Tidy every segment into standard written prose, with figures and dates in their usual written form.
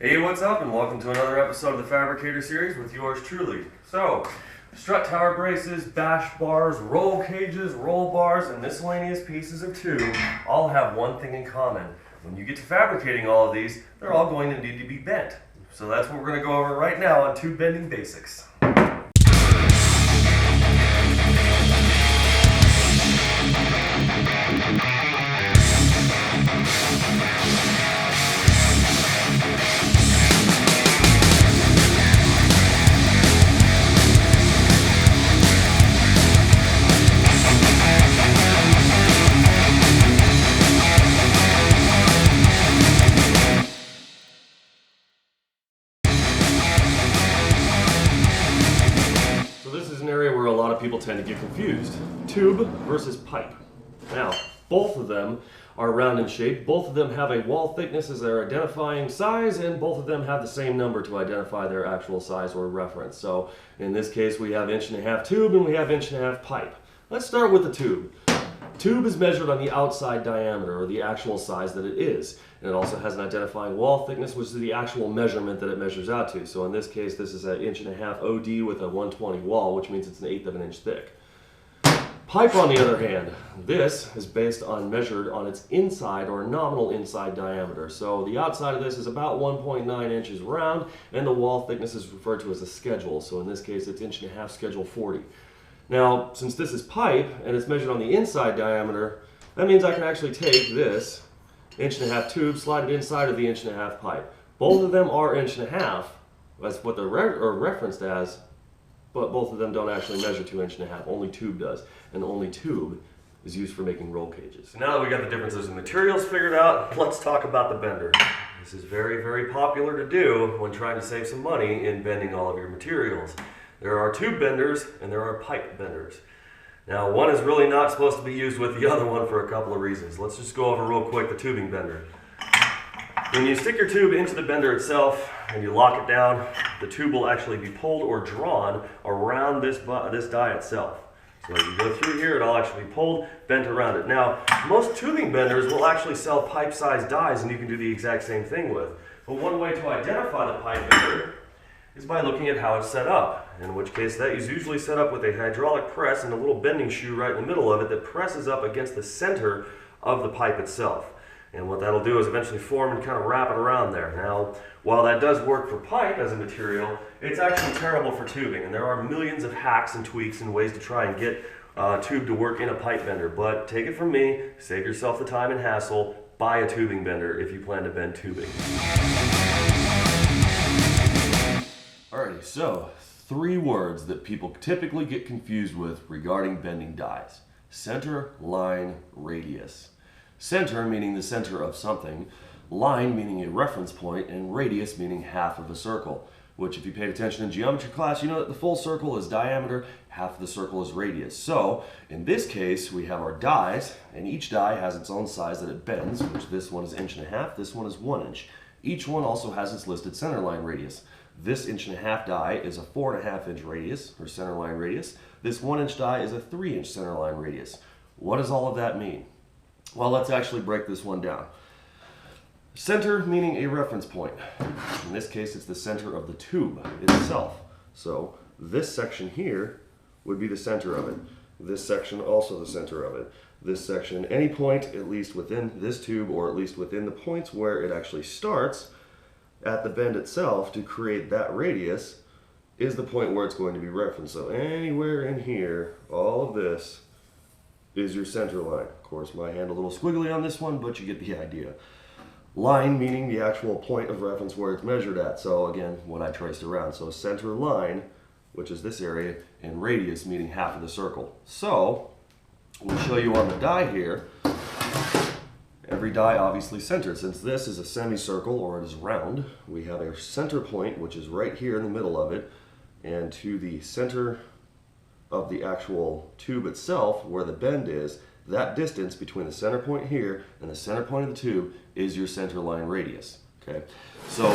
Hey, what's up, and welcome to another episode of the Fabricator Series with yours truly. So, strut tower braces, bash bars, roll cages, roll bars, and miscellaneous pieces of tube all have one thing in common. When you get to fabricating all of these, they're all going to need to be bent. So that's what we're going to go over right now on tube bending basics. Where a lot of people tend to get confused. Tube versus pipe. Now, both of them are round in shape, both of them have a wall thickness as their identifying size, and both of them have the same number to identify their actual size or reference. So in this case we have 1.5" tube and we have 1.5" pipe. Let's start with the tube. Tube is measured on the outside diameter, or the actual size that it is. And it also has an identifying wall thickness, which is the actual measurement that it measures out to. So in this case, this is an 1.5" OD with a 120 wall, which means it's 1/8 of an inch thick. Pipe, on the other hand, this is measured on its inside or nominal inside diameter. So the outside of this is about 1.9 inches round, and the wall thickness is referred to as a schedule. So in this case, it's 1.5" schedule 40. Now, since this is pipe and it's measured on the inside diameter, that means I can actually take this 1.5" tube, slide it inside of the 1.5" pipe. Both of them are 1.5", that's what they're referenced as, but both of them don't actually measure to 1.5". Only tube does, and only tube is used for making roll cages. So now that we got the differences in materials figured out, let's talk about the bender. This is very, very popular to do when trying to save some money in bending all of your materials. There are tube benders and there are pipe benders. Now, one is really not supposed to be used with the other one for a couple of reasons. Let's just go over real quick the tubing bender. When you stick your tube into the bender itself and you lock it down, the tube will actually be pulled or drawn around this die itself. So as you go through here, it'll actually be pulled, bent around it. Now, most tubing benders will actually sell pipe-sized dies, and you can do the exact same thing with. But one way to identify the pipe bender is by looking at how it's set up, in which case that is usually set up with a hydraulic press and a little bending shoe right in the middle of it that presses up against the center of the pipe itself. And what that'll do is eventually form and kind of wrap it around there. Now, while that does work for pipe as a material, it's actually terrible for tubing, and there are millions of hacks and tweaks and ways to try and get tube to work in a pipe bender. But take it from me, save yourself the time and hassle, buy a tubing bender if you plan to bend tubing. Alrighty, so 3 words that people typically get confused with regarding bending dies. Centerline radius. Center meaning the center of something, line meaning a reference point, and radius meaning half of a circle. Which, if you paid attention in geometry class, you know that the full circle is diameter, half of the circle is radius. So, in this case, we have our dies, and each die has its own size that it bends, which this one is 1.5", this one is 1 inch. Each one also has its listed centerline radius. This 1.5" die is a 4.5 inch radius, or centerline radius. This 1 inch die is a 3 inch centerline radius. What does all of that mean? Well, let's actually break this one down. Center meaning a reference point. In this case, it's the center of the tube itself. So this section here would be the center of it. This section also the center of it. This section, any point at least within this tube, or at least within the points where it actually starts at the bend itself to create that radius, is the point where it's going to be referenced. So anywhere in here, all of this is your center line. Of course, my hand a little squiggly on this one, but you get the idea. Line meaning the actual point of reference where it's measured at. So again, what I traced around. So center line, which is this area, and radius meaning half of the circle. So we'll show you on the die here. Every die obviously centered. Since this is a semicircle, or it is round, we have a center point, which is right here in the middle of it, and to the center of the actual tube itself, where the bend is, that distance between the center point here and the center point of the tube is your center line radius. Okay, so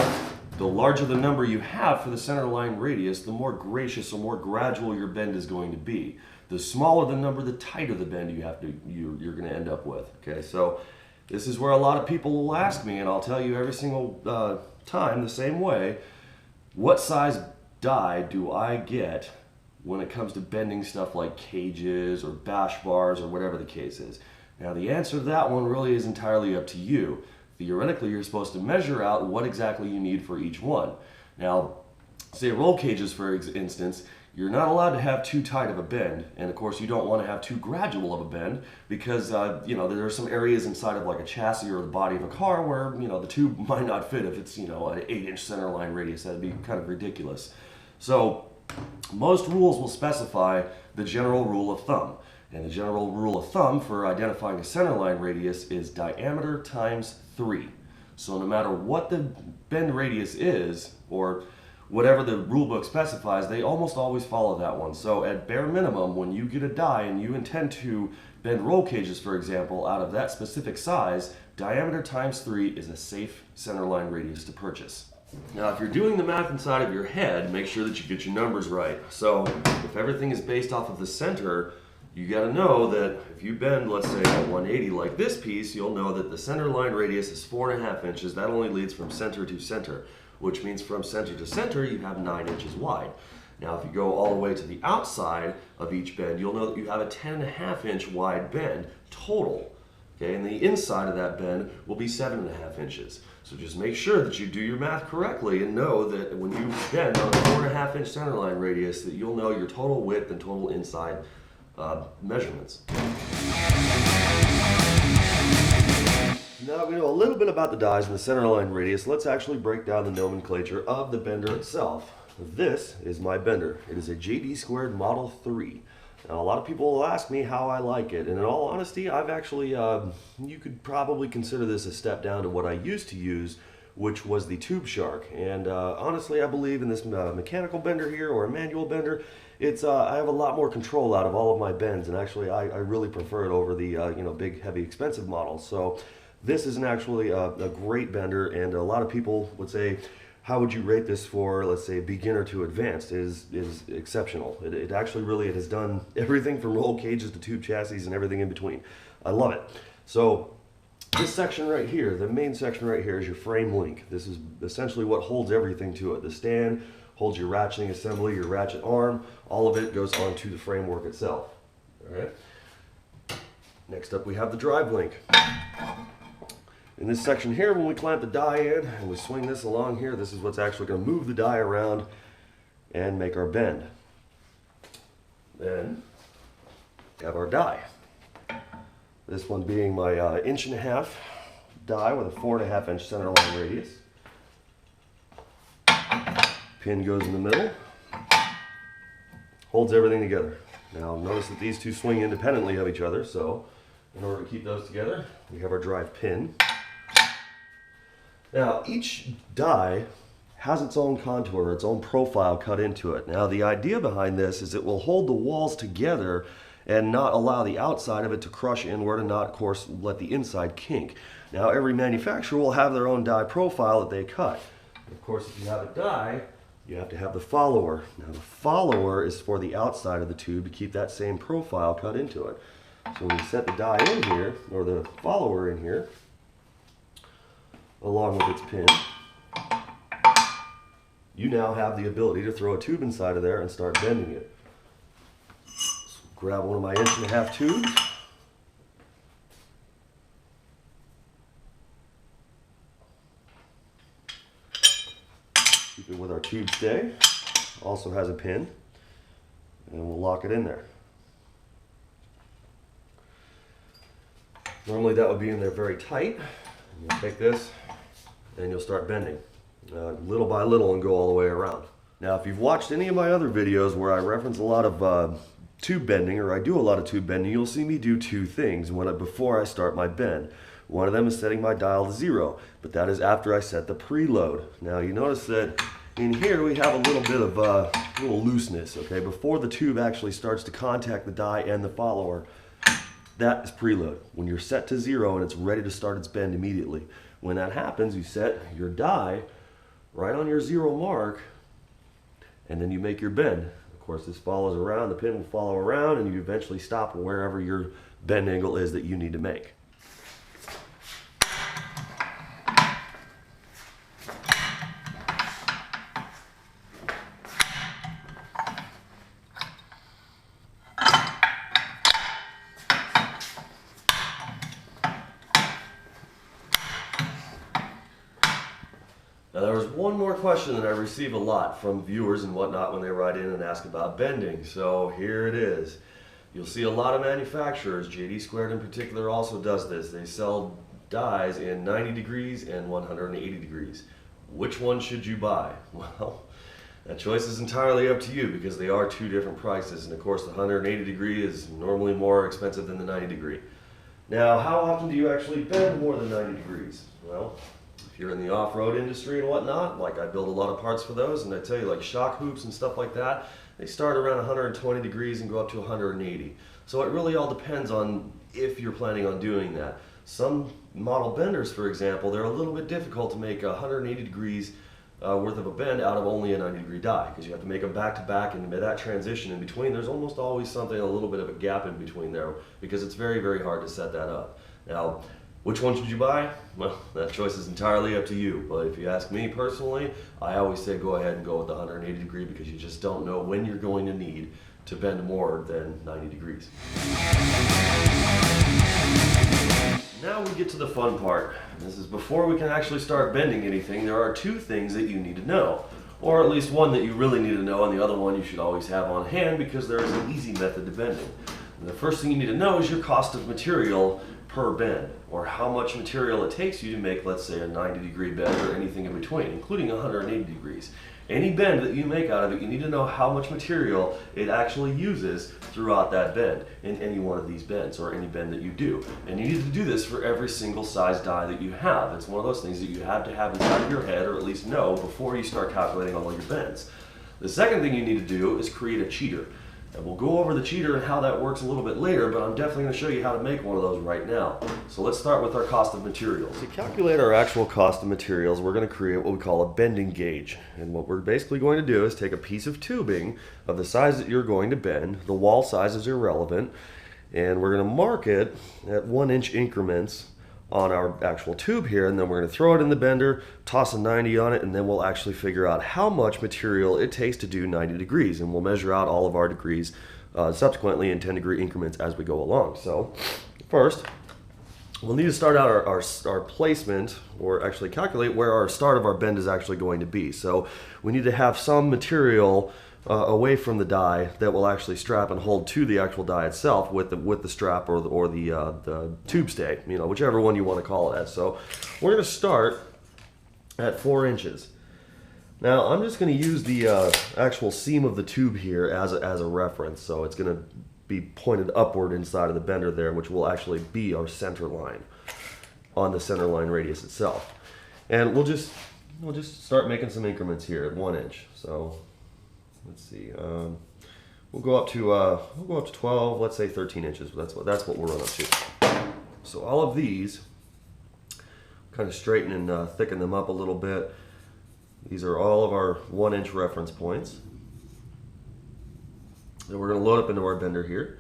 the larger the number you have for the center line radius, the more gracious or more gradual your bend is going to be. The smaller the number, the tighter the bend you're going to end up with. Okay, so This is where a lot of people will ask me, and I'll tell you every single time the same way, what size die do I get when it comes to bending stuff like cages or bash bars or whatever the case is? Now the answer to that one really is entirely up to you. Theoretically, you're supposed to measure out what exactly you need for each one. Now, say roll cages for instance, you're not allowed to have too tight of a bend, and of course you don't want to have too gradual of a bend because you know, there are some areas inside of like a chassis or the body of a car where, you know, the tube might not fit if it's, you know, an 8-inch centerline radius. That'd be kind of ridiculous. So most rules will specify the general rule of thumb, and the general rule of thumb for identifying a centerline radius is diameter times 3. So no matter what the bend radius is, or whatever the rule book specifies, they almost always follow that one. So at bare minimum, when you get a die and you intend to bend roll cages, for example, out of that specific size, diameter times 3 is a safe centerline radius to purchase. Now, if you're doing the math inside of your head, make sure that you get your numbers right. So if everything is based off of the center, you got to know that if you bend, let's say, at 180 like this piece, you'll know that the centerline radius is 4.5 inches. That only leads from center to center, which means from center to center, you have 9 inches wide. Now, if you go all the way to the outside of each bend, you'll know that you have a 10.5 inch wide bend total. Okay, and the inside of that bend will be 7.5 inches. So just make sure that you do your math correctly and know that when you bend on a 4.5 inch centerline radius, that you'll know your total width and total inside measurements. Now we know a little bit about the dies and the centerline radius. Let's actually break down the nomenclature of the bender itself. This is my bender. It is a JD Squared Model 3. Now a lot of people will ask me how I like it, and in all honesty, I've actually, you could probably consider this a step down to what I used to use, which was the Tube Shark. And honestly, I believe in this mechanical bender here, or a manual bender, it's I have a lot more control out of all of my bends, and actually I really prefer it over the you know, big, heavy, expensive models. So this is actually a great bender, and a lot of people would say, how would you rate this for, let's say, beginner to advanced? It is exceptional. It actually really, it has done everything from roll cages to tube chassis and everything in between. I love it. So this section right here, the main section right here, is your frame link. This is essentially what holds everything to it. The stand holds your ratcheting assembly, your ratchet arm, all of it goes onto the framework itself. All right. Next up we have the drive link. In this section here, when we clamp the die in and we swing this along here, this is what's actually going to move the die around and make our bend. Then we have our die. This one being my 1.5 inch die with a 4.5 inch centerline radius. Pin goes in the middle, holds everything together. Now notice that these two swing independently of each other, so in order to keep those together, we have our drive pin. Now each die has its own contour, its own profile cut into it. Now the idea behind this is it will hold the walls together and not allow the outside of it to crush inward, and not, of course, let the inside kink. Now every manufacturer will have their own die profile that they cut. Of course, if you have a die, you have to have the follower. Now the follower is for the outside of the tube to keep that same profile cut into it. So when you set the die in here, or the follower in here, along with its pin, you now have the ability to throw a tube inside of there and start bending it. So grab one of my 1.5 inch tubes. Keep it with our tube stay. Also has a pin, and we'll lock it in there. Normally that would be in there very tight. You'll take this and you'll start bending little by little and go all the way around. Now if you've watched any of my other videos where I reference a lot of tube bending, or I do a lot of tube bending, you'll see me do two things before I start my bend. One of them is setting my dial to 0, but that is after I set the preload. Now you notice that in here we have a little bit of little looseness, okay? Before the tube actually starts to contact the die and the follower, that is preload. When you're set to 0 and it's ready to start its bend immediately. When that happens, you set your die right on your 0 mark, and then you make your bend. Of course, this follows around, the pin will follow around, and you eventually stop wherever your bend angle is that you need to make. Now there was one more question that I receive a lot from viewers and whatnot when they write in and ask about bending. So here it is. You'll see a lot of manufacturers, JD Squared in particular also does this. They sell dies in 90 degrees and 180 degrees. Which one should you buy? Well, that choice is entirely up to you because they are two different prices. And of course the 180 degree is normally more expensive than the 90 degree. Now, how often do you actually bend more than 90 degrees? Well, if you're in the off-road industry and whatnot, like I build a lot of parts for those, and I tell you like shock hoops and stuff like that, they start around 120 degrees and go up to 180. So it really all depends on if you're planning on doing that. Some model benders, for example, they're a little bit difficult to make 180 degrees worth of a bend out of only a 90 degree die, because you have to make them back to back, and that transition in between, there's almost always something, a little bit of a gap in between there, because it's very, very hard to set that up. Now, which one should you buy? Well, that choice is entirely up to you, but if you ask me personally, I always say go ahead and go with the 180 degree because you just don't know when you're going to need to bend more than 90 degrees. Now we get to the fun part. This is before we can actually start bending anything. There are two things that you need to know, or at least one that you really need to know, and the other one you should always have on hand because there is an easy method to bending. And the first thing you need to know is your cost of material per bend, or how much material it takes you to make, let's say, a 90 degree bend or anything in between, including 180 degrees. Any bend that you make out of it, you need to know how much material it actually uses throughout that bend in any one of these bends or any bend that you do. And you need to do this for every single size die that you have. It's one of those things that you have to have inside of your head, or at least know before you start calculating all your bends. The second thing you need to do is create a cheater. And we'll go over the cheater and how that works a little bit later, but I'm definitely going to show you how to make one of those right now. So let's start with our cost of materials. To calculate our actual cost of materials, we're going to create what we call a bending gauge. And what we're basically going to do is take a piece of tubing of the size that you're going to bend. The wall size is irrelevant. And we're going to mark it at 1-inch increments on our actual tube here, and then we're going to throw it in the bender, toss a 90 on it, and then we'll actually figure out how much material it takes to do 90 degrees, and we'll measure out all of our degrees subsequently in 10-degree increments as we go along. So first, we'll need to start out our placement, or actually calculate where our start of our bend is actually going to be. So we need to have some material away from the die that will actually strap and hold to the actual die itself with the strap or the tube stay, you know, whichever one you want to call it as. So we're going to start at 4 inches. Now I'm just going to use the actual seam of the tube here as a reference. So it's going to be pointed upward inside of the bender there, which will actually be our center line on the centerline radius itself. And we'll just start making some increments here at 1 inch. So let's see. We'll go up to 12. Let's say 13 inches. That's what we'll run up to. So all of these, kind of straighten and thicken them up a little bit. These are all of our 1-inch reference points. And we're going to load up into our bender here.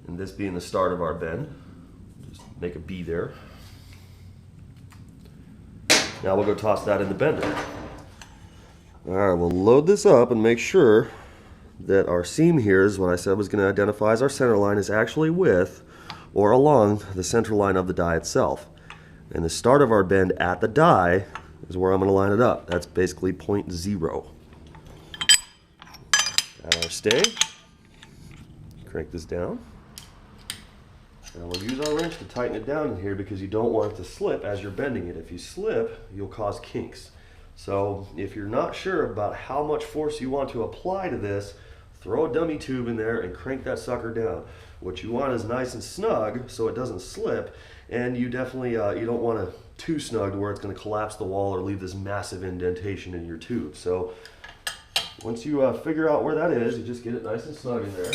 And this being the start of our bend, just make a B there. Now we'll go toss that in the bender. Alright, we'll load this up and make sure that our seam here is what I said was going to identify as our center line is actually with or along the center line of the die itself. And the start of our bend at the die is where I'm going to line it up. That's basically point 0. Add our stay. Crank this down. Now we'll use our wrench to tighten it down in here because you don't want it to slip as you're bending it. If you slip, you'll cause kinks. So if you're not sure about how much force you want to apply to this, throw a dummy tube in there and crank that sucker down. What you want is nice and snug so it doesn't slip, and you definitely you don't want it too snug where it's going to collapse the wall or leave this massive indentation in your tube. So once you figure out where that is, you just get it nice and snug in there.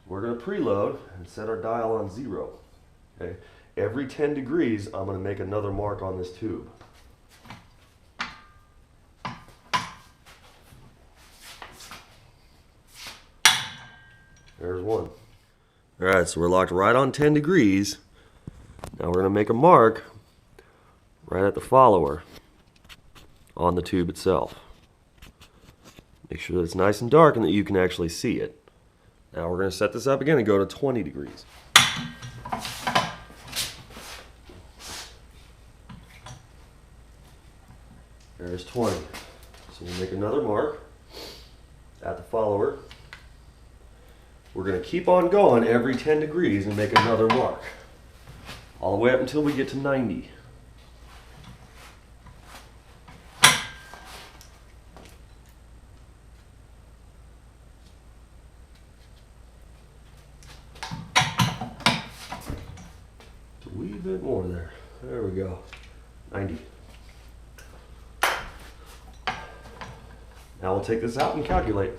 We're going to preload and set our dial on 0. Okay? Every 10 degrees, I'm going to make another mark on this tube. There's one. Alright, so we're locked right on 10 degrees. Now we're going to make a mark right at the follower on the tube itself. Make sure that it's nice and dark and that you can actually see it. Now we're going to set this up again and go to 20 degrees. There's 20. So we'll make another mark at the follower. We're going to keep on going every 10 degrees and make another mark, all the way up until we get to 90. A wee bit more there. There we go. 90. Now we'll take this out and calculate.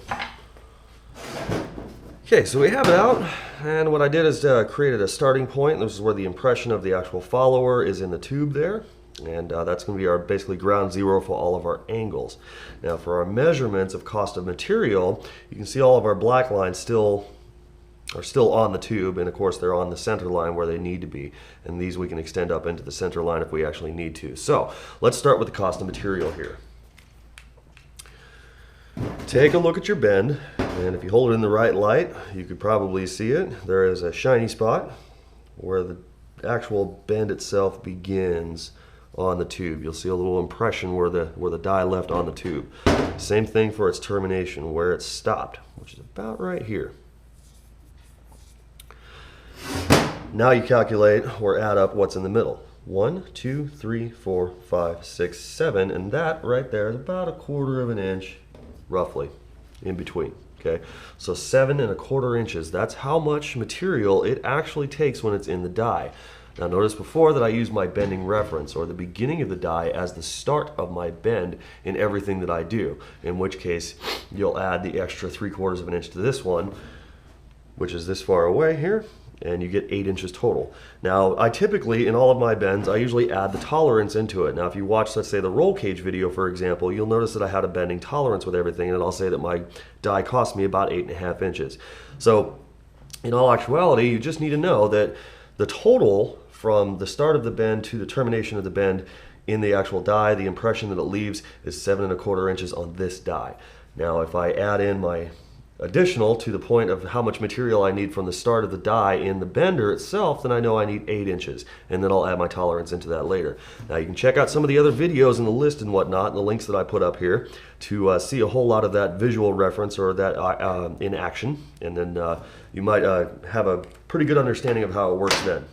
Okay, so we have it out, and what I did is created a starting point. This is where the impression of the actual follower is in the tube there, and that's going to be our basically ground zero for all of our angles. Now for our measurements of cost of material, you can see all of our black lines are still on the tube, and of course they're on the center line where they need to be, and these we can extend up into the center line if we actually need to. So let's start with the cost of material here. Take a look at your bend, and if you hold it in the right light, you could probably see it. There is a shiny spot where the actual bend itself begins on the tube. You'll see a little impression where the die left on the tube. Same thing for its termination, where it stopped, which is about right here. Now you calculate or add up what's in the middle. 1, 2, 3, 4, 5, 6, 7, and that right there is about 1/4 of an inch, roughly, in between. Okay, so 7 1/4 inches. That's how much material it actually takes when it's in the die. Now notice before that I used my bending reference, or the beginning of the die, as the start of my bend in everything that I do, in which case you'll add the extra 3/4 of an inch to this one, which is this far away here, and you get 8 inches total. Now, I typically, in all of my bends, I usually add the tolerance into it. Now, if you watch, let's say, the roll cage video, for example, you'll notice that I had a bending tolerance with everything, and I'll say that my die cost me about 8.5 inches. So, in all actuality, you just need to know that the total from the start of the bend to the termination of the bend in the actual die, the impression that it leaves, is 7 1/4 inches on this die. Now, if I add in my additional to the point of how much material I need from the start of the die in the bender itself, then I know I need 8 inches, and then I'll add my tolerance into that later. Now you can check out some of the other videos in the list and whatnot, and the links that I put up here, to see a whole lot of that visual reference, or that in action, and then you might have a pretty good understanding of how it works then.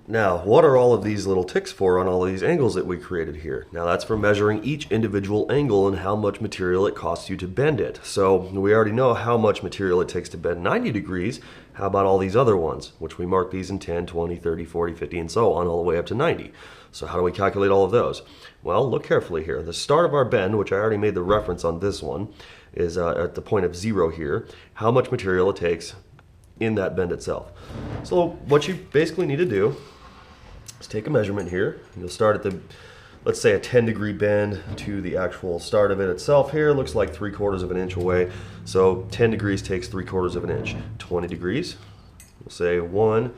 Now, what are all of these little ticks for on all of these angles that we created here? Now, that's for measuring each individual angle and how much material it costs you to bend it. So, we already know how much material it takes to bend 90 degrees. How about all these other ones, which we mark these in 10, 20, 30, 40, 50, and so on, all the way up to 90. So how do we calculate all of those? Well, look carefully here. The start of our bend, which I already made the reference on this one, is at the point of 0 here, how much material it takes in that bend itself. So, what you basically need to do, let's take a measurement here. You'll start at the, let's say, a 10-degree bend to the actual start of it itself here. Looks like 3/4 of an inch away. So 10 degrees takes 3/4 of an inch. 20 degrees, we'll say 1.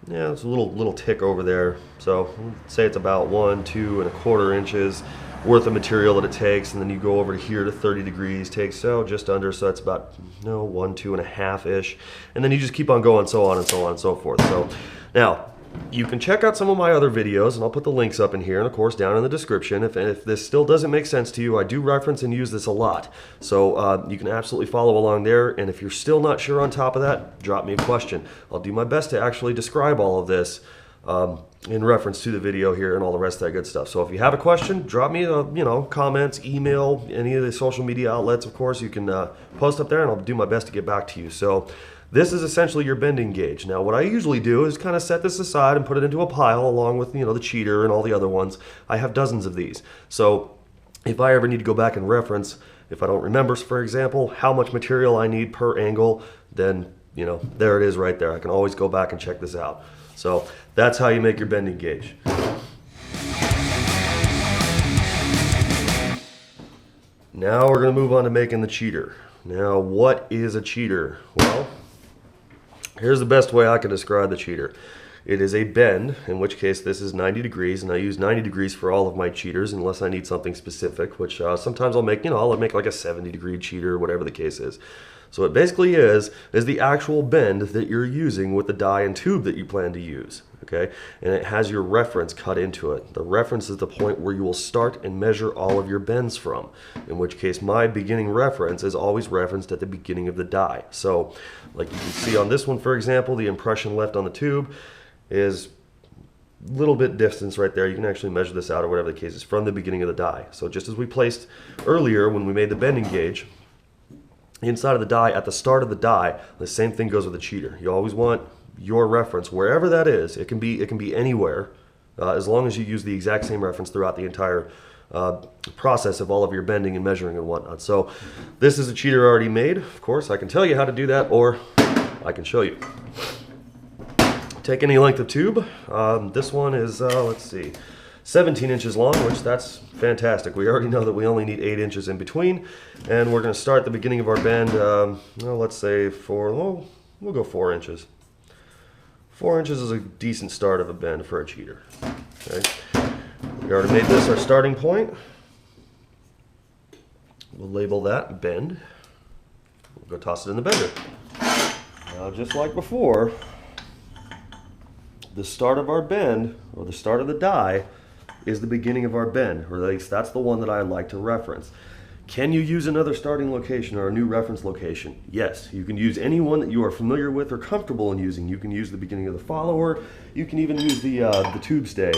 Yeah, it's a little tick over there. So let's say it's about 1, 2 1/4 inches worth of material that it takes, and then you go over to here to 30 degrees, takes just under, so that's about 1, 2 1/2-ish, and then you just keep on going, so on and so on and so forth. So now, you can check out some of my other videos, and I'll put the links up in here, and of course down in the description. If this still doesn't make sense to you, I do reference and use this a lot. So you can absolutely follow along there, and if you're still not sure on top of that, drop me a question. I'll do my best to actually describe all of this in reference to the video here and all the rest of that good stuff. So if you have a question, drop me comments, email, any of the social media outlets, of course. You can post up there, and I'll do my best to get back to you. So this is essentially your bending gauge. Now, what I usually do is kind of set this aside and put it into a pile along with, the cheater and all the other ones. I have dozens of these. So if I ever need to go back and reference, if I don't remember, for example, how much material I need per angle, then, there it is right there. I can always go back and check this out. So that's how you make your bending gauge. Now we're going to move on to making the cheater. Now, what is a cheater? Well, here's the best way I can describe the cheater. It is a bend, in which case this is 90 degrees, and I use 90 degrees for all of my cheaters unless I need something specific, which sometimes I'll make, I'll make like a 70-degree cheater, whatever the case is. So it basically is the actual bend that you're using with the die and tube that you plan to use. okay? And it has your reference cut into it. The reference is the point where you will start and measure all of your bends from, in which case my beginning reference is always referenced at the beginning of the die. So, like you can see on this one, for example, the impression left on the tube is a little bit distance right there. You can actually measure this out, or whatever the case is, from the beginning of the die. So just as we placed earlier when we made the bending gauge, inside of the die, at the start of the die, the same thing goes with the cheater. You always want your reference, wherever that is. It can be anywhere, as long as you use the exact same reference throughout the entire process of all of your bending and measuring and whatnot. So this is a cheater already made. Of course, I can tell you how to do that, or I can show you. Take any length of tube. This one is, let's see, 17 inches long, which that's fantastic. We already know that we only need 8 inches in between, and we're going to start the beginning of our bend, well, let's say we'll go 4 inches. 4 inches is a decent start of a bend for a cheater. Okay. We already made this our starting point. We'll label that bend. We'll go toss it in the bender. Now, just like before, the start of our bend, or the start of the die, is the beginning of our bend, or at least that's the one that I like to reference. Can you use another starting location or a new reference location? Yes, you can use any one that you are familiar with or comfortable in using. You can use the beginning of the follower. You can even use the tube stay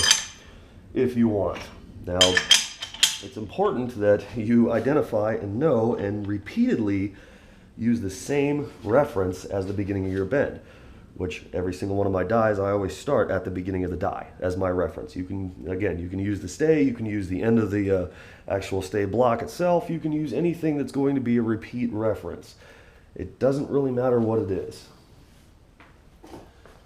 if you want. Now, it's important that you identify and know and repeatedly use the same reference as the beginning of your bend, which every single one of my dies, I always start at the beginning of the die as my reference. You can, again, you can use the stay, you can use the end of the actual stay block itself, you can use anything that's going to be a repeat reference. It doesn't really matter what it is.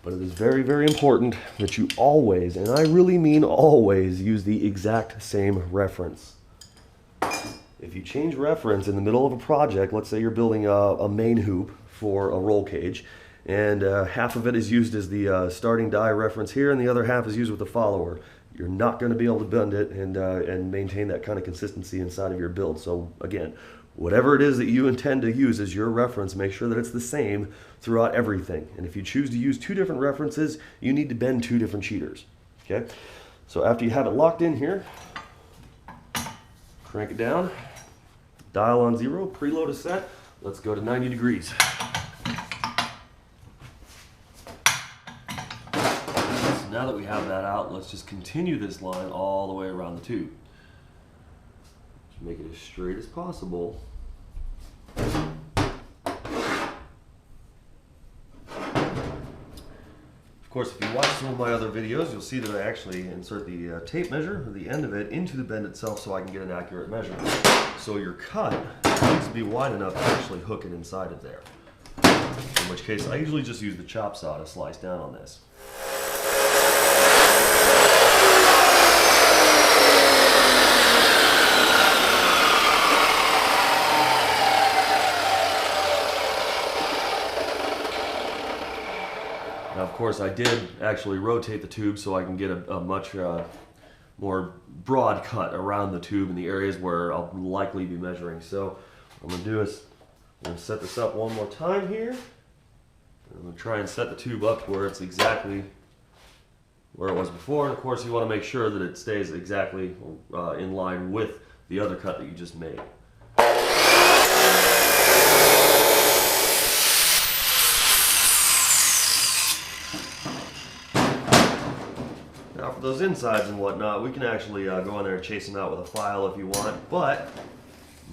But it is very, very important that you always, and I really mean always, use the exact same reference. If you change reference in the middle of a project, let's say you're building a main hoop for a roll cage, and half of it is used as the starting die reference here, and the other half is used with the follower. You're not going to be able to bend it and maintain that kind of consistency inside of your build. So again, whatever it is that you intend to use as your reference, make sure that it's the same throughout everything. And if you choose to use 2 different references, you need to bend 2 different cheaters. Okay? So after you have it locked in here, crank it down, dial on 0, preload is set. Let's go to 90 degrees. Now that we have that out, let's just continue this line all the way around the tube. Just make it as straight as possible. Of course, if you watch some of my other videos, you'll see that I actually insert the tape measure, or the end of it, into the bend itself so I can get an accurate measurement. So your cut needs to be wide enough to actually hook it inside of there. In which case, I usually just use the chop saw to slice down on this. Now, of course, I did actually rotate the tube so I can get a much more broad cut around the tube in the areas where I'll likely be measuring. So what I'm going to do is I'm going to set this up one more time here. I'm going to try and set the tube up to where it's exactly where it was before. And of course, you want to make sure that it stays exactly in line with the other cut that you just made. Now for those insides and whatnot, we can actually go in there and chase them out with a file if you want, but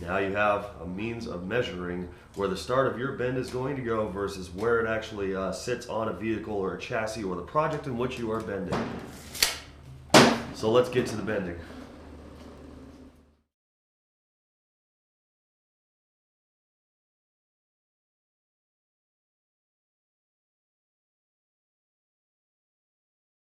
now you have a means of measuring where the start of your bend is going to go versus where it actually sits on a vehicle or a chassis or the project in which you are bending. So let's get to the bending.